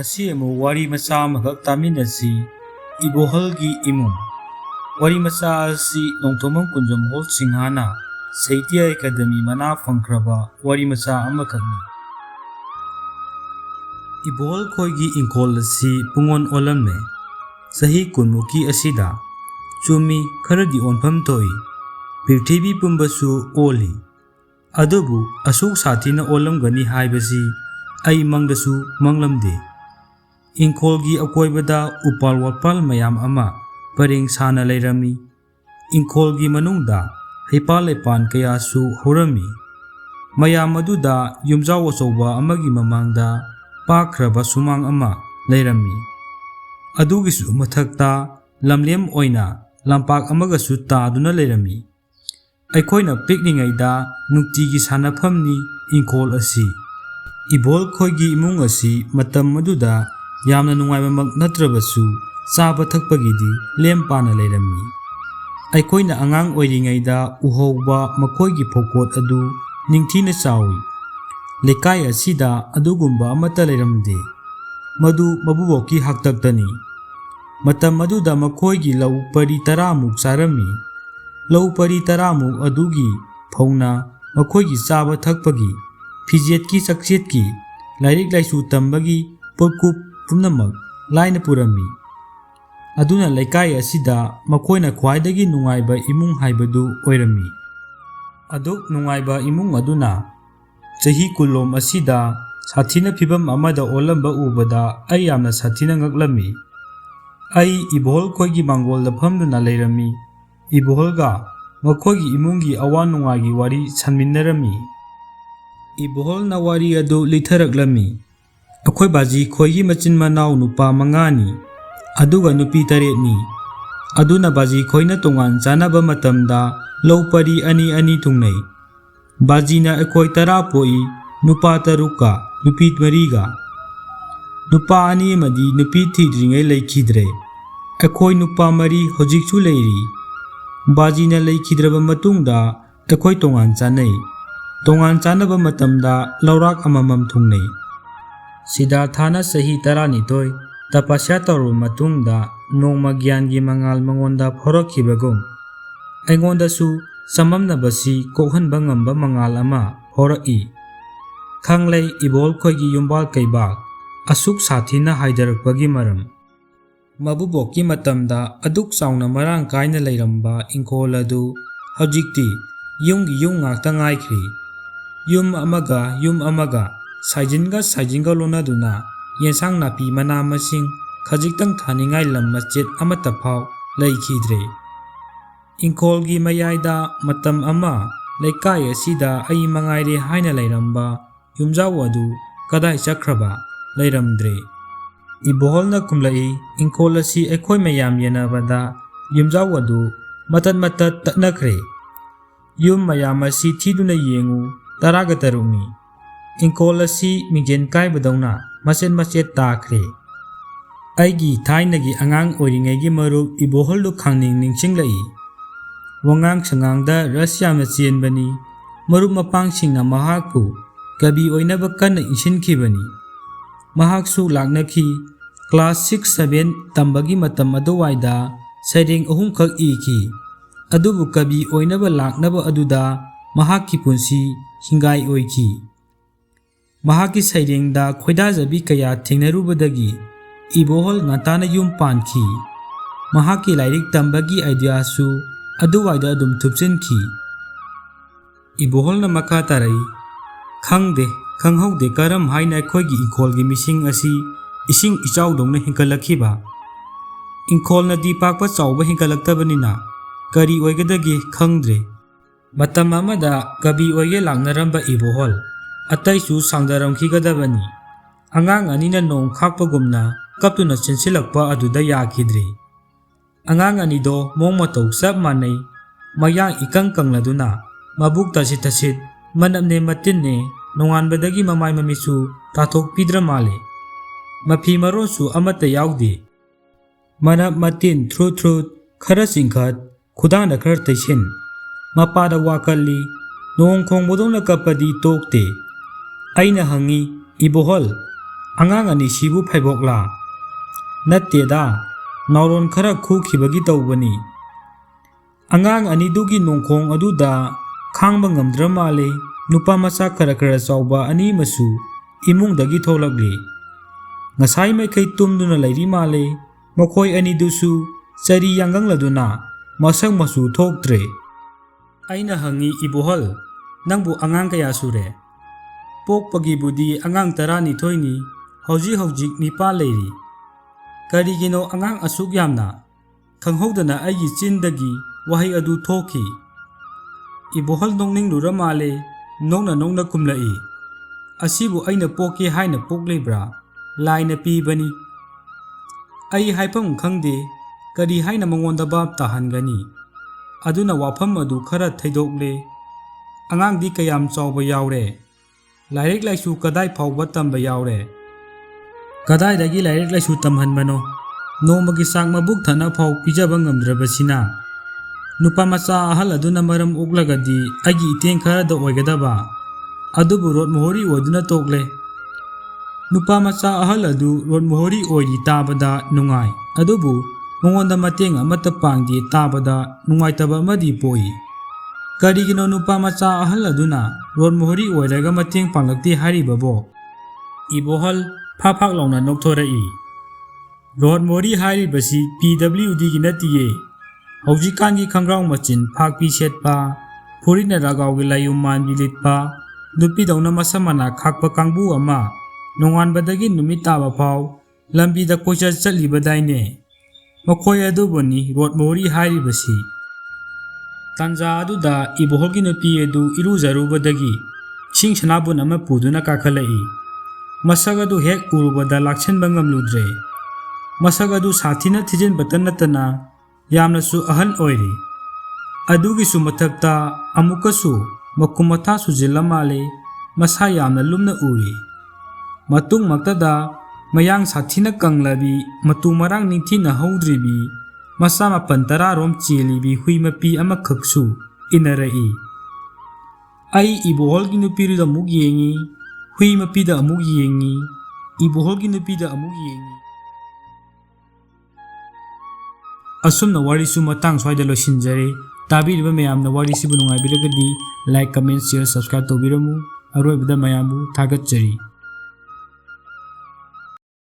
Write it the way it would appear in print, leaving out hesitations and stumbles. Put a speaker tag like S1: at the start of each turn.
S1: Ngasi amu wari macha amagak taminasi Ibohalgi imung. Wari macha asi Nongthomam Kunjam Hall Singhana Sahitya Academy mana fangkraba wari macha amakakni. Ibohal khoigi ingkol asi pungon olamne. Sahi kunmuki asida chumi kharadi onpham toi. Prithvi pumbasu oli. Adubu asuk sathina olamgani haibasi ai mangdasu manglamde. Ingkolgi akoibada upal wapal mayam ama pareng sana leirami. Ingkolgi manungda hepal lepan kayasu horami. Mayam aduda yumjaw achoba amagi mamangda pakraba sumang ama leirami. Adugisu mathakta lamlem oina lampak amagasu taduna leirami. Aikoina pikningaida nuktigi sanaphamni ingkol asi. Ibohal khoigi imung asi matam aduda yamna nungaibamak natrabasu chaba thakpagidi lempana leirami. Aikoina angang oiringaida uhouba makoigi phokot adu ningthina chawi. Lekai asida adugumba amata leiramde. Madu mabuboki haktaktani. Matam aduda makoigi lau pari 10 muk charami. Lau pari 10 muk adugi phauna makoigi chaba thakpagi fijetki sakchetki lairik laisu tambagi potkup pumnamak laina purami. Aduna lekai asida makoina khwaidagi nungaiba imung haibadu oirami. Aduk nungaiba imung aduna chahi kulom asida sathina phibam amada olamba ubada ai yamna sathina ngaklami. Ai Ibohal khoigi mangolda phamduna leirami. Ibohalga makoigi imungi awa nungaigi wari sanminnarami. Ibohal na wari adu litharaklami. Akhoi baji khoigi machin manau nupa 5 ni aduga nupi 8 ni. Aduna baji khoina tongan janaba matamda laupari ani tungnai. Bajina akhoi 10 poi nupa 3 ka nupi 3 ga. Nupa ani amadi nupi thidringai laikhidre. Akhoi nupa 3 hojikchu leiri. Bajina laikhidraba matungda akhoi tongan chanai. Tongan chanaba matamda laurak amamam thungnai. Siddharthana sahi 12 tapasya tawrba matungda nongma gyangi mangal mangonda phorokhibagum aingondasu samamnabasi kokhanba ngamba mangal ama phoraki. Khanglei Ibohal khoigi yumbal kaibak asuk sathina haidarakpagi maram. Mabuboki matamda aduk chauna marang kaina leiramba ingkol adu hojikti yumgi yung ngakta ngaikri. Yum amaga saijinga lonaduna yensang napi mana masing khajiktang thaningai lam machet amata phau laikhidre. Ingkolgi mayaida matam ama lekai asida ai mangaire haina leiramba yumjaw adu kadai chakraba leiramdre. Ibohal na kumlai ingkol asi akhoi mayam yenabada yumjaw adu matat taknakre. Yum mayam asi thiduna yengu 13 ni. Ingkol asi mingjen kaibadawna machet takre. Aigi thainagi angang oiringaigi marup Ibohal du khangning ningchinglai. Wangang sangangda rasyamna chenbani. Marup mapangsingna mahakpu kabi oinaba kanna insinkhibani. Mahaksu laknakhi class 6-7 tambagi matam aduwaida saireng 3 khak iki. Adubu kabi oinaba laknaba aduda mahakki punsi hingai oiki. Mahaki sairengda khoidajabi kaya thengnarubadagi Ibohal ngatana yum pankhi. Mahaki lairik tambagi idea su aduwaida adum thupchenki. Ibohal na makha tarai khangde khanghaude karam haina khoigi ingkolgi mising asi ising ichau dongna hinkalakhiba. Ingkol na di pakpa chawba hinkalaktabanina kari oigadagi khangdre. Matam amada kabi oige langnaramba Ibohal ataisu sangdaramkhigadabani. Angang anina nong khakpagumna kaptuna chensilakpa aduda yakhidre. Angang anido mong matau sap manai mayang ikang kangladuna mabuk tasit manapne matinne nonganbadagi mamai mamisu tathok pidra male. Mapi marosu amata yaudi. Manap matin throot khara singkhat khudana khar taisin. Mapada wakali nong khongbodongna kapadi tokte. Aina hangi Ibohal ꯑꯉꯥꯡ ꯑꯅꯤꯁꯤꯕꯨ ꯐꯩꯕꯣꯛꯂꯥ? ꯅꯠꯇꯦꯗ, ꯅꯥꯎꯔꯣꯟ ꯈꯔ ꯈꯨꯈꯤꯕꯒꯤ ꯇꯧꯕꯅꯤ꯫ ꯑꯉꯥꯡ ꯑꯅꯤꯗꯨꯒꯤ ꯅꯣꯡꯈꯣꯡ ꯑꯗꯨꯗ ꯈꯥꯡꯕ ꯉꯝꯗ꯭ꯔ ꯃꯥꯜꯂꯦ ꯅꯨꯄꯥ ꯃꯆꯥ ꯈꯔ ꯆꯥꯎꯕ ꯑꯅꯤ ꯑꯃꯁꯨ ꯏꯃꯨꯡꯗꯒꯤ ꯊꯣꯛꯂꯛꯂꯤ꯫ ꯉꯁꯥꯏ ꯃꯩꯈꯩ ꯇꯨꯝꯗꯨꯅ ꯂꯩꯔꯤ ꯃꯥꯜꯂꯦ ꯃꯈꯣꯏ ꯑꯅꯤꯗꯨꯁꯨ ꯆꯔꯤ ꯌꯥꯡꯒꯪꯂꯗꯨꯅ ꯃꯁꯛ ꯃꯆꯨ ꯊꯣꯛꯇ꯭ꯔꯦ꯫ ꯑꯩꯅ ꯍꯪꯉꯤ, ꯏꯕꯣꯍꯜ, ꯅꯪꯕꯨ ꯑꯉꯥꯡ ꯀꯌꯥ ꯁꯨꯔꯦ? ꯄꯣꯛꯄꯒꯤꯕꯨꯗꯤ ꯑꯉꯥꯡ 12ꯅꯤ, ꯍꯧꯖꯤꯛ 9 ꯂꯩꯔꯤ꯫ ꯀꯔꯤꯒꯤꯅꯣ ꯑꯉꯥꯡ ꯑꯁꯨꯛ ꯌꯥꯝꯅ? ꯈꯪꯍꯧꯗꯅ ꯑꯩꯒꯤ ꯆꯤꯟꯗꯒꯤ ꯋꯥꯍꯩ ꯑꯗꯨ ꯊꯣꯛꯈꯤ꯫ ꯏꯕꯣꯍꯜ ꯅꯣꯛꯅꯤꯡꯂꯨꯔ ꯃꯥꯜꯂꯦ ꯅꯣꯛꯅ ꯈꯨꯝꯂꯛꯏ, ꯑꯁꯤꯕꯨ ꯑꯩꯅ ꯄꯣꯛꯀꯦ ꯍꯥꯏꯅ ꯄꯣꯛꯂꯤꯕ꯭ꯔꯥ? ꯂꯥꯏꯅ ꯄꯤꯕꯅꯤ꯫ ꯑꯩ ꯍꯥꯏꯐꯝ ꯈꯪꯗꯦ ꯀꯔꯤ ꯍꯥꯏꯅ ꯃꯉꯣꯟꯗ ꯚꯥꯞ ꯇꯥꯍꯟꯒꯅꯤ꯫ ꯑꯗꯨꯅ ꯋꯥꯐꯝ ꯑꯗꯨ ꯈꯔ ꯊꯩꯗꯣꯛꯂꯦ꯫ ꯑꯉꯥꯡꯗꯤ ꯀꯌꯥꯝ ꯆꯥꯎꯕ ꯌꯥꯎꯔꯦ? ꯂꯥꯏꯔꯤꯛ ꯂꯥꯏꯁꯨ ꯀꯗꯥꯏ ꯐꯥꯎꯕ ꯇꯝꯕ ꯌꯥꯎꯔꯦ? ꯀꯗꯥꯏꯗꯒꯤ ꯂꯥꯏꯔꯤꯛ ꯂꯥꯏꯁꯨ ꯇꯝꯍꯟꯕꯅꯣ? ꯅꯣꯡꯃꯒꯤ ꯆꯥꯛ ꯃꯕꯨꯛ ꯊꯟꯅ ꯐꯥꯎ ꯄꯤꯖꯕ ꯉꯝꯗ꯭ꯔꯕꯁꯤꯅ꯫ ꯅꯨꯄꯥ ꯃꯆꯥ ꯑꯍꯜ ꯑꯗꯨꯅ ꯃꯔꯝ ꯑꯣꯛꯂꯒꯗꯤ ꯑꯩꯒꯤ ꯏꯇꯦꯡ ꯈꯔꯗ ꯑꯣꯏꯒꯗꯕ, ꯑꯗꯨꯕꯨ ꯔꯣꯠꯃꯣꯍꯣꯔꯤ ꯑꯣꯏꯗꯨꯅ ꯇꯣꯛꯂꯦ꯫ ꯅꯨꯄꯥ ꯃꯆꯥ ꯑꯍꯜ ꯑꯗꯨ ꯔꯣꯠꯃꯣꯍꯣꯔꯤ ꯑꯣꯏꯔꯤ ꯇꯥꯕꯗ ꯅꯨꯡꯉꯥꯏ, ꯑꯗꯨꯕꯨ ꯃꯉꯣꯟꯗ ꯃꯇꯦꯡ ꯑꯃꯠꯇ ꯄꯥꯡꯗꯦ ꯇꯥꯕꯗ ꯅꯨꯡꯉꯥꯏꯇꯕ ꯑꯃꯗꯤ ꯄꯣꯛꯏ꯫ ꯀꯔꯤꯒꯤꯅꯣ ꯅꯨꯄꯥ ꯃꯆꯥ ꯑꯍꯜ ꯑꯗꯨꯅ ꯔꯣꯠꯃꯣꯍꯣꯔꯤ ꯑꯣꯏꯔꯒ ꯃꯇꯦꯡ ꯄꯥꯡꯂꯛꯇꯦ ꯍꯥꯏꯔꯤꯕꯕꯣ? ꯏꯕꯣꯍꯜ ꯐꯥꯛ ꯂꯥꯎꯅ ꯅꯣꯛꯊꯣꯔꯛꯏ꯫ ꯔꯣꯠꯃꯣꯍꯣꯔꯤ ꯍꯥꯏꯔꯤꯕꯁꯤ PWDꯒꯤ ꯅꯠꯇꯤꯌꯦ꯫ ꯍꯧꯖꯤꯛꯀꯥꯟꯒꯤ ꯈꯪꯒ꯭ꯔꯥꯎ ꯃꯆꯤꯟ ꯐꯥꯛꯄꯤ ꯁꯦꯠꯄ, ꯐꯨꯔꯤꯠꯅ ꯔꯥꯒꯥꯎꯒꯤ ꯂꯥꯏꯌꯨꯝ ꯃꯥꯟꯕꯤ ꯂꯤꯠꯄ, ꯅꯨꯄꯤꯗꯧꯅ ꯃꯁꯝ ꯃꯅꯥ ꯈꯥꯛꯄ ꯀꯥꯡꯕꯨ ꯑꯃ ꯅꯣꯡꯉꯥꯟꯕꯗꯒꯤ ꯅꯨꯃꯤꯠ ꯇꯥꯕ ꯐꯥꯎ ꯂꯝꯕꯤꯗ ꯀꯣꯏꯆꯠ ꯆꯠꯂꯤꯕꯗꯥꯏꯅꯦ꯫ ꯃꯈꯣꯏ ꯑꯗꯨꯕꯨꯅꯤ ꯔꯣꯠꯃꯣꯍꯣꯔꯤ ꯍꯥꯏꯔꯤꯕꯁꯤ꯫ ꯇꯥꯟꯖꯥ ꯑꯗꯨꯗ ꯏꯕꯣꯍꯜꯒꯤ ꯅꯨꯄꯤ ꯑꯗꯨ ꯏꯔꯨꯖꯔꯨꯕꯗꯒꯤ ꯏꯁꯤꯡ ꯁꯅꯥꯕꯨꯟ ꯑꯃ ꯄꯨꯗꯨꯅ ꯀꯥꯈꯠꯂꯛꯏ꯫ ꯃꯁꯛ ꯑꯗꯨ ꯍꯦꯛ ꯎꯔꯨꯕꯗ ꯂꯥꯛꯁꯤꯟꯕ ꯉꯝꯂꯨꯗ꯭ꯔꯦ꯫ ꯃꯁꯛ ꯑꯗꯨ ꯁꯥꯊꯤꯅ ꯊꯤꯖꯤꯟꯕꯇ ꯅꯠꯇꯅ ꯌꯥꯝꯅꯁꯨ ꯑꯍꯟ ꯑꯣꯏꯔꯤ꯫ ꯑꯗꯨꯒꯤꯁꯨ ꯃꯊꯛꯇ ꯑꯃꯨꯛꯀꯁꯨ ꯃꯈꯨꯝ ꯃꯊꯥ ꯁꯨꯖꯤꯜꯂ ꯃꯥꯜꯂꯦ ꯃꯁꯥ ꯌꯥꯝꯅ ꯂꯨꯝꯅ ꯎꯔꯤ꯫ ꯃꯇꯨꯡꯃꯛꯇꯗ ꯃꯌꯥꯡ ꯁꯥꯊꯤꯅ ꯀꯪꯂꯕꯤ, ꯃꯇꯨ ꯃꯔꯥꯡ ꯅꯤꯡꯊꯤꯅ ꯍꯧꯗ꯭ꯔꯤꯕꯤ, ꯃꯆꯥ 9-10ꯔꯣꯝ ꯆꯦꯜꯂꯤꯕꯤ ꯍꯨꯏ ꯃꯄꯤ ꯑꯃꯈꯛꯁꯨ ꯏꯟꯅꯔꯛꯏ꯫ ꯑꯩ ꯏꯕꯣꯍꯜꯒꯤ ꯅꯨꯄꯤꯗꯨꯗ ꯑꯃꯨꯛ ꯌꯦꯡꯉꯤ, ꯍꯨꯏ ꯃꯄꯤꯗ ꯑꯃꯨꯛ ꯌꯦꯡꯉꯤ, ꯏꯕꯣꯍꯜꯒꯤ ꯅꯨꯄꯤꯗ ꯑꯃꯨꯛ ꯌꯦꯡꯉꯤ꯫ ꯑꯁꯨꯝꯅ ꯋꯥꯔꯤꯁꯨ ꯃꯇꯥꯡ ꯁ꯭ꯋꯥꯏꯗ ꯂꯣꯏꯁꯤꯟꯖꯔꯦ꯫ ꯇꯥꯕꯤꯔꯤꯕ ꯃꯌꯥꯝꯅ ꯋꯥꯔꯤꯁꯤꯕꯨ ꯅꯨꯡꯉꯥꯏꯕꯤꯔꯒꯗꯤ ꯂꯥꯏꯛ, ꯀꯃꯦꯟꯠ, ꯁꯤꯌꯔ, ꯁꯕꯁꯀ꯭ꯔꯥꯏꯕ ꯇꯧꯕꯤꯔꯝꯃꯨ꯫ ꯑꯔꯣꯏꯕꯗ ꯃꯌꯥꯝꯕꯨ ꯊꯥꯒꯠꯆꯔꯤ꯫